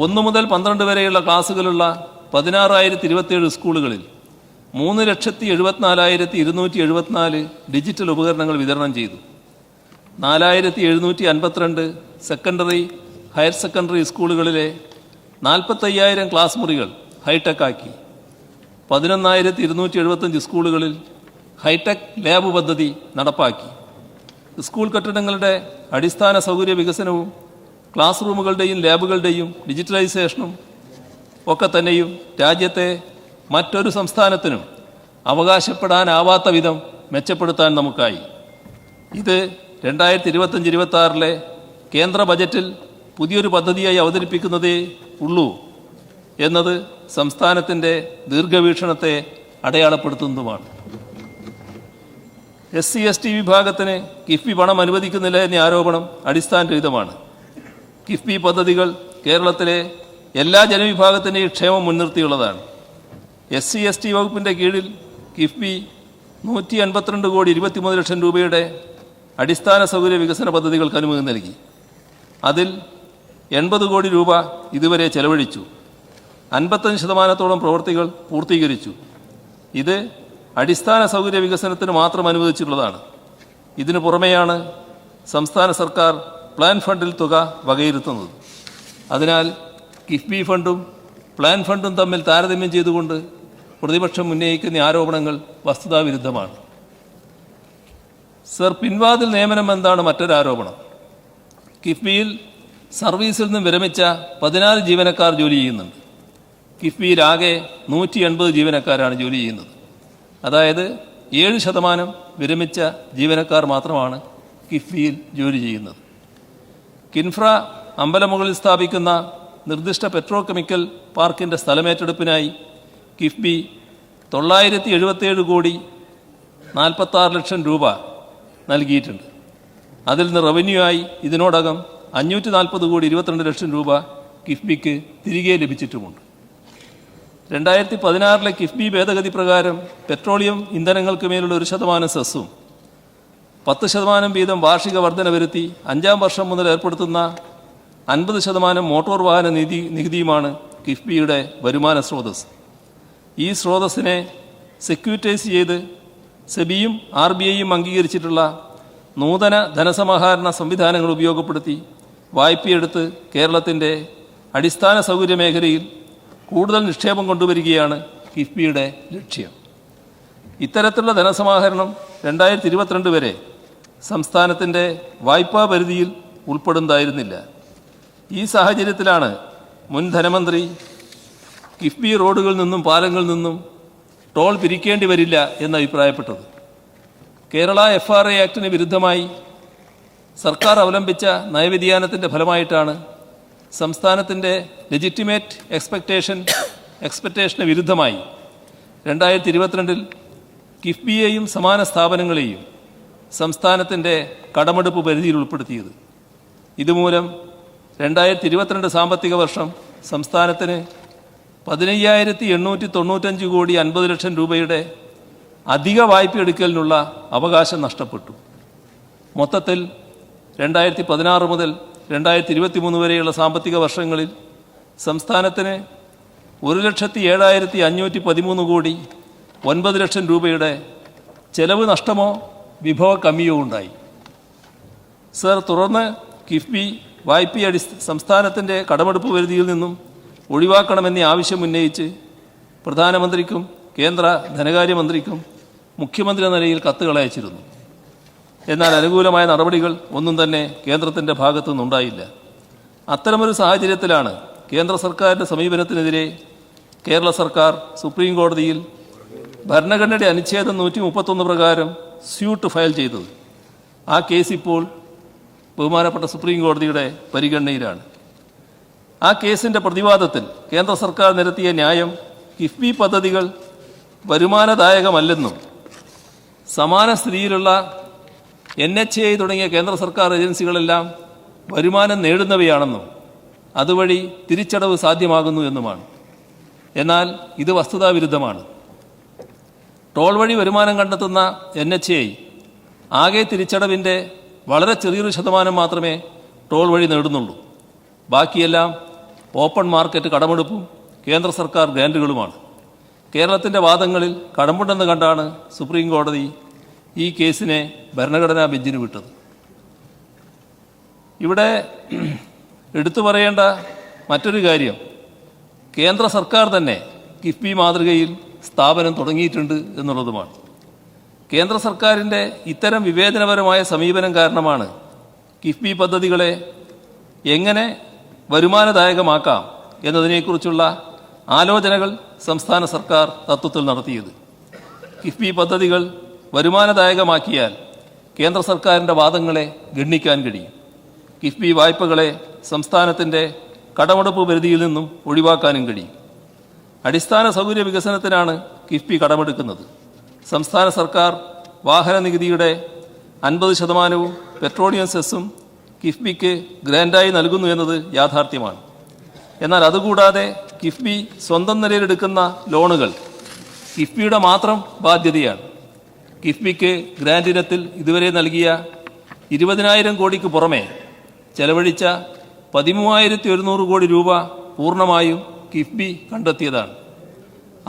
1 മുതൽ 12 വരെയുള്ള ക്ലാസുകളുള്ള 16,027 സ്കൂളുകളിൽ 3,74,274 ഡിജിറ്റൽ ഉപകരണങ്ങൾ വിതരണം ചെയ്തു. 4,752 സെക്കൻഡറി, ഹയർ സെക്കൻഡറി സ്കൂളുകളിലെ 45,000 ക്ലാസ് മുറികൾ ഹൈടെക് ആക്കി. 11,275 സ്കൂളുകളിൽ ഹൈടെക് ലാബ് പദ്ധതി നടപ്പാക്കി. സ്കൂൾ കെട്ടിടങ്ങളുടെ അടിസ്ഥാന സൗകര്യ വികസനവും ക്ലാസ് റൂമുകളുടെയും ലാബുകളുടെയും ഡിജിറ്റലൈസേഷനും ഒക്കെ തന്നെയും രാജ്യത്തെ മറ്റൊരു സംസ്ഥാനത്തിനും അവകാശപ്പെടാനാവാത്ത വിധം മെച്ചപ്പെടുത്താൻ നമുക്കായി. ഇത് 2025-26 കേന്ദ്ര ബജറ്റിൽ പുതിയൊരു പദ്ധതിയായി അവതരിപ്പിക്കുന്നതേ ഉള്ളൂ എന്നത് സംസ്ഥാനത്തിൻ്റെ ദീർഘവീക്ഷണത്തെ അടയാളപ്പെടുത്തുന്നതുമാണ്. SC/ST വിഭാഗത്തിന് കിഫ്ബി പണം അനുവദിക്കുന്നില്ല എന്ന ആരോപണം അടിസ്ഥാനരഹിതമാണ്. കിഫ്ബി പദ്ധതികൾ കേരളത്തിലെ എല്ലാ ജനവിഭാഗത്തിൻ്റെയും ക്ഷേമം മുൻനിർത്തിയുള്ളതാണ്. SC/ST വകുപ്പിൻ്റെ കീഴിൽ കിഫ്ബി 152 കോടി 23 ലക്ഷം രൂപയുടെ അടിസ്ഥാന സൗകര്യ വികസന പദ്ധതികൾക്ക് അനുമതി നൽകി. അതിൽ 80 കോടി രൂപ ഇതുവരെ ചെലവഴിച്ചു. 55% പ്രവൃത്തികൾ പൂർത്തീകരിച്ചു. ഇത് അടിസ്ഥാന സൗകര്യ വികസനത്തിന് മാത്രം അനുവദിച്ചിട്ടുള്ളതാണ്. ഇതിനു പുറമെയാണ് സംസ്ഥാന സർക്കാർ പ്ലാൻ ഫണ്ടിൽ തുക വകയിരുത്തുന്നത്. അതിനാൽ കിഫ്ബി ഫണ്ടും പ്ലാൻ ഫണ്ടും തമ്മിൽ താരതമ്യം ചെയ്തുകൊണ്ട് പ്രതിപക്ഷം ഉന്നയിക്കുന്ന ആരോപണങ്ങൾ വസ്തുതാവിരുദ്ധമാണ്. സർ, പിൻവാതിൽ നിയമനം എന്താണ് മറ്റൊരാരോപണം. കിഫ്ബിയിൽ സർവീസിൽ നിന്നും വിരമിച്ച 14 ജീവനക്കാർ ജോലി ചെയ്യുന്നുണ്ട്. കിഫ്ബിയിൽ ആകെ 180 ജീവനക്കാരാണ് ജോലി ചെയ്യുന്നത്. അതായത് 7% വിരമിച്ച ജീവനക്കാർ മാത്രമാണ് കിഫ്ബിയിൽ ജോലി ചെയ്യുന്നത്. കിൻഫ്ര അമ്പലമുകളിൽ സ്ഥാപിക്കുന്ന നിർദ്ദിഷ്ട പെട്രോ കെമിക്കൽ പാർക്കിൻ്റെ സ്ഥലമേറ്റെടുപ്പിനായി കിഫ്ബി 977 കോടി 46 ലക്ഷം രൂപ നൽകിയിട്ടുണ്ട്. അതിൽ നിന്ന് റവന്യൂ ആയി ഇതിനോടകം 540 കോടി 22 ലക്ഷം രൂപ കിഫ്ബിക്ക് തിരികെ ലഭിച്ചിട്ടുമുണ്ട്. 2016 കിഫ്ബി ഭേദഗതി പ്രകാരം പെട്രോളിയം ഇന്ധനങ്ങൾക്ക് മേലുള്ള 1% സെസ്സും 10% വീതം വാർഷിക വർധന വരുത്തി 5-ാം വർഷം മുതൽ ഏർപ്പെടുത്തുന്ന 50% മോട്ടോർ വാഹന നികുതിയുമാണ് കിഫ്ബിയുടെ വരുമാന സ്രോതസ്. ഈ സ്രോതസ്സിനെ സെക്യൂരിറ്റൈസ് ചെയ്ത് സെബിയും RBIയും അംഗീകരിച്ചിട്ടുള്ള നൂതന ധനസമാഹരണ സംവിധാനങ്ങൾ ഉപയോഗപ്പെടുത്തി വായ്പയെടുത്ത് കേരളത്തിൻ്റെ അടിസ്ഥാന സൗകര്യ മേഖലയിൽ കൂടുതൽ നിക്ഷേപം കൊണ്ടുവരികയാണ് കിഫ്ബിയുടെ ലക്ഷ്യം. ഇത്തരത്തിലുള്ള ധനസമാഹരണം 2022 വരെ സംസ്ഥാനത്തിൻ്റെ വായ്പാ പരിധിയിൽ ഉൾപ്പെടുന്നതായിരുന്നില്ല. ഈ സാഹചര്യത്തിലാണ് മുൻ ധനമന്ത്രി കിഫ്ബി റോഡുകളിൽ നിന്നും പാലങ്ങളിൽ നിന്നും ടോൾ പിരിക്കേണ്ടി വരില്ല എന്ന് അഭിപ്രായപ്പെട്ടത്. കേരള FRA ആക്ടിന് വിരുദ്ധമായി സർക്കാർ അവലംബിച്ച നയവ്യതിയാനത്തിൻ്റെ ഫലമായിട്ടാണ് സംസ്ഥാനത്തിൻ്റെ ലെജിറ്റിമേറ്റ് എക്സ്പെക്റ്റേഷന് വിരുദ്ധമായി 2022 കിഫ്ബിയെയും സമാന സ്ഥാപനങ്ങളെയും സംസ്ഥാനത്തിൻ്റെ കടമെടുപ്പ് പരിധിയിൽ ഉൾപ്പെടുത്തിയത്. ഇതുമൂലം 2022 സാമ്പത്തിക വർഷം സംസ്ഥാനത്തിന് 15,895 കോടി 50 ലക്ഷം രൂപയുടെ അധിക വായ്പ എടുക്കലിനുള്ള അവകാശം നഷ്ടപ്പെട്ടു. മൊത്തത്തിൽ 2016 മുതൽ 2023 വരെയുള്ള സാമ്പത്തിക വർഷങ്ങളിൽ സംസ്ഥാനത്തിന് 1,07,513 കോടി 9 ലക്ഷം രൂപയുടെ ചെലവ് നഷ്ടമോ വിഭവ കമ്മിയോ ഉണ്ടായി. സർ, തുടർന്ന് കിഫ്ബി വായ്പ സംസ്ഥാനത്തിൻ്റെ കടമെടുപ്പ് പരിധിയിൽ നിന്നും ഒഴിവാക്കണമെന്ന ആവശ്യം ഉന്നയിച്ച് പ്രധാനമന്ത്രിക്കും കേന്ദ്ര ധനകാര്യമന്ത്രിക്കും മുഖ്യമന്ത്രി എന്ന നിലയിൽ കത്തുകൾ അയച്ചിരുന്നു. എന്നാൽ അനുകൂലമായ നടപടികൾ ഒന്നും തന്നെ കേന്ദ്രത്തിൻ്റെ ഭാഗത്തു നിന്നുണ്ടായില്ല. അത്തരമൊരു സാഹചര്യത്തിലാണ് കേന്ദ്ര സർക്കാരിൻ്റെ സമീപനത്തിനെതിരെ കേരള സർക്കാർ സുപ്രീം കോടതിയിൽ ഭരണഘടനയുടെ അനുച്ഛേദം 131 പ്രകാരം സ്യൂട്ട് ഫയൽ ചെയ്തത്. ആ കേസ് ഇപ്പോൾ ബഹുമാനപ്പെട്ട സുപ്രീം കോടതിയുടെ പരിഗണനയിലാണ്. ആ കേസിൻ്റെ പ്രതിവാദത്തിൽ കേന്ദ്ര സർക്കാർ നിരത്തിയ ന്യായം കിഫ്ബി പദ്ധതികൾ വരുമാനദായകമല്ലെന്നും സമാന സ്ഥിതിയിലുള്ള NHAI തുടങ്ങിയ കേന്ദ്ര സർക്കാർ ഏജൻസികളെല്ലാം വരുമാനം നേടുന്നവയാണെന്നും അതുവഴി തിരിച്ചടവ് സാധ്യമാകുന്നു എന്നുമാണ്. എന്നാൽ ഇത് വസ്തുതാവിരുദ്ധമാണ്. ടോൾ വഴി വരുമാനം കണ്ടെത്തുന്ന NHAI ആകെ തിരിച്ചടവിൻ്റെ വളരെ ചെറിയൊരു ശതമാനം മാത്രമേ ടോൾ വഴി നേടുന്നുള്ളൂ. ബാക്കിയെല്ലാം ഓപ്പൺ മാർക്കറ്റ് കടമെടുപ്പും കേന്ദ്ര സർക്കാർ ഗ്രാൻറ്റുകളുമാണ്. കേരളത്തിൻ്റെ വാദങ്ങളിൽ കടമ്പുണ്ടെന്ന് കണ്ടാണ് സുപ്രീം കോടതി ഈ കേസിനെ ഭരണഘടനാ ബെഞ്ചിന് വിട്ടത്. ഇവിടെ എടുത്തു പറയേണ്ട മറ്റൊരു കാര്യം, കേന്ദ്ര സർക്കാർ തന്നെ കിഫ്ബി മാതൃകയിൽ സ്ഥാപനം തുടങ്ങിയിട്ടുണ്ട് എന്നുള്ളതുമാണ്. കേന്ദ്ര സർക്കാരിൻ്റെ ഇത്തരം വിവേചനപരമായ സമീപനം കാരണമാണ് കിഫ്ബി പദ്ധതികളെ എങ്ങനെ വരുമാനദായകമാക്കാം എന്നതിനെക്കുറിച്ചുള്ള ആലോചനകൾ സംസ്ഥാന സർക്കാർ തത്വത്തിൽ നടത്തിയത്. കിഫ്ബി പദ്ധതികൾ വരുമാനദായകമാക്കിയാൽ കേന്ദ്ര സർക്കാരിൻ്റെ വാദങ്ങളെ ഗണ്ണിക്കാൻ കഴിയും. കിഫ്ബി വായ്പകളെ സംസ്ഥാനത്തിൻ്റെ കടമെടുപ്പ് പരിധിയിൽ നിന്നും ഒഴിവാക്കാനും കഴിയും. അടിസ്ഥാന സൗകര്യ വികസനത്തിനാണ് കിഫ്ബി കടമെടുക്കുന്നത്. സംസ്ഥാന സർക്കാർ വാഹന നികുതിയുടെ 50%-വും പെട്രോളിയം സെസ്സും കിഫ്ബിക്ക് ഗ്രാൻഡായി നൽകുന്നു എന്നത് യാഥാർത്ഥ്യമാണ്. എന്നാൽ അതുകൂടാതെ കിഫ്ബി സ്വന്തം നിലയിലെടുക്കുന്ന ലോണുകൾ കിഫ്ബിയുടെ മാത്രം ബാധ്യതയാണ്. കിഫ്ബിക്ക് ഗ്രാന്റ് ഇനത്തിൽ ഇതുവരെ നൽകിയ 20,000 കോടിക്ക് പുറമെ ചെലവഴിച്ച 13,100 കോടി രൂപ പൂർണ്ണമായും കിഫ്ബി കണ്ടെത്തിയതാണ്.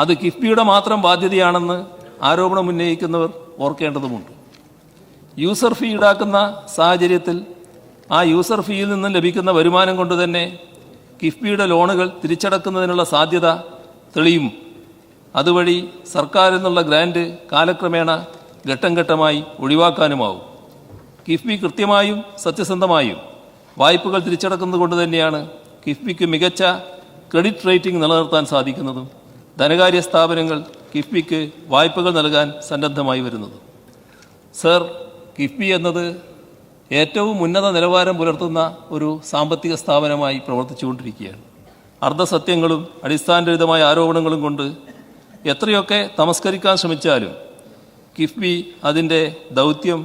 അത് കിഫ്ബിയുടെ മാത്രം ബാധ്യതയാണെന്ന് ആരോപണം ഉന്നയിക്കുന്നവർ ഓർക്കേണ്ടതുമുണ്ട്. യൂസർ ഫീ ഈടാക്കുന്ന സാഹചര്യത്തിൽ ആ യൂസർ ഫീയിൽ നിന്നും ലഭിക്കുന്ന വരുമാനം കൊണ്ട് തന്നെ കിഫ്ബിയുടെ ലോണുകൾ തിരിച്ചടക്കുന്നതിനുള്ള സാധ്യത തെളിയും. അതുവഴി സർക്കാരിൽ നിന്നുള്ള ഗ്രാന്റ് കാലക്രമേണ ഘട്ടം ഘട്ടമായി ഒഴിവാക്കാനുമാവും. കിഫ്ബി കൃത്യമായും സത്യസന്ധമായും വായ്പകൾ തിരിച്ചടക്കുന്നത് കൊണ്ട് തന്നെയാണ് കിഫ്ബിക്ക് മികച്ച ക്രെഡിറ്റ് റേറ്റിംഗ് നിലനിർത്താൻ സാധിക്കുന്നതും ധനകാര്യ സ്ഥാപനങ്ങൾ കിഫ്ബിക്ക് വായ്പകൾ നൽകാൻ സന്നദ്ധമായി വരുന്നതും. സർ, കിഫ്ബി എന്നത് ഏറ്റവും ഉന്നത നിലവാരം പുലർത്തുന്ന ഒരു സാമ്പത്തിക സ്ഥാപനമായി പ്രവർത്തിച്ചുകൊണ്ടിരിക്കുകയാണ്. അർദ്ധസത്യങ്ങളും അടിസ്ഥാനരഹിതമായ ആരോപണങ്ങളും കൊണ്ട് എത്രയൊക്കെ തമസ്കരിക്കാൻ ശ്രമിച്ചാലും കിഫ്ബി അതിൻ്റെ ദൗത്യം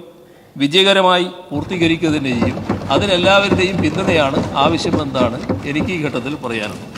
വിജയകരമായി പൂർത്തീകരിക്കുക തന്നെ ചെയ്യും. അതിനെല്ലാവരുടെയും പിന്തുണയാണ് ആവശ്യമെന്നാണ് എനിക്ക് ഈ ഘട്ടത്തിൽ പറയാനുള്ളത്.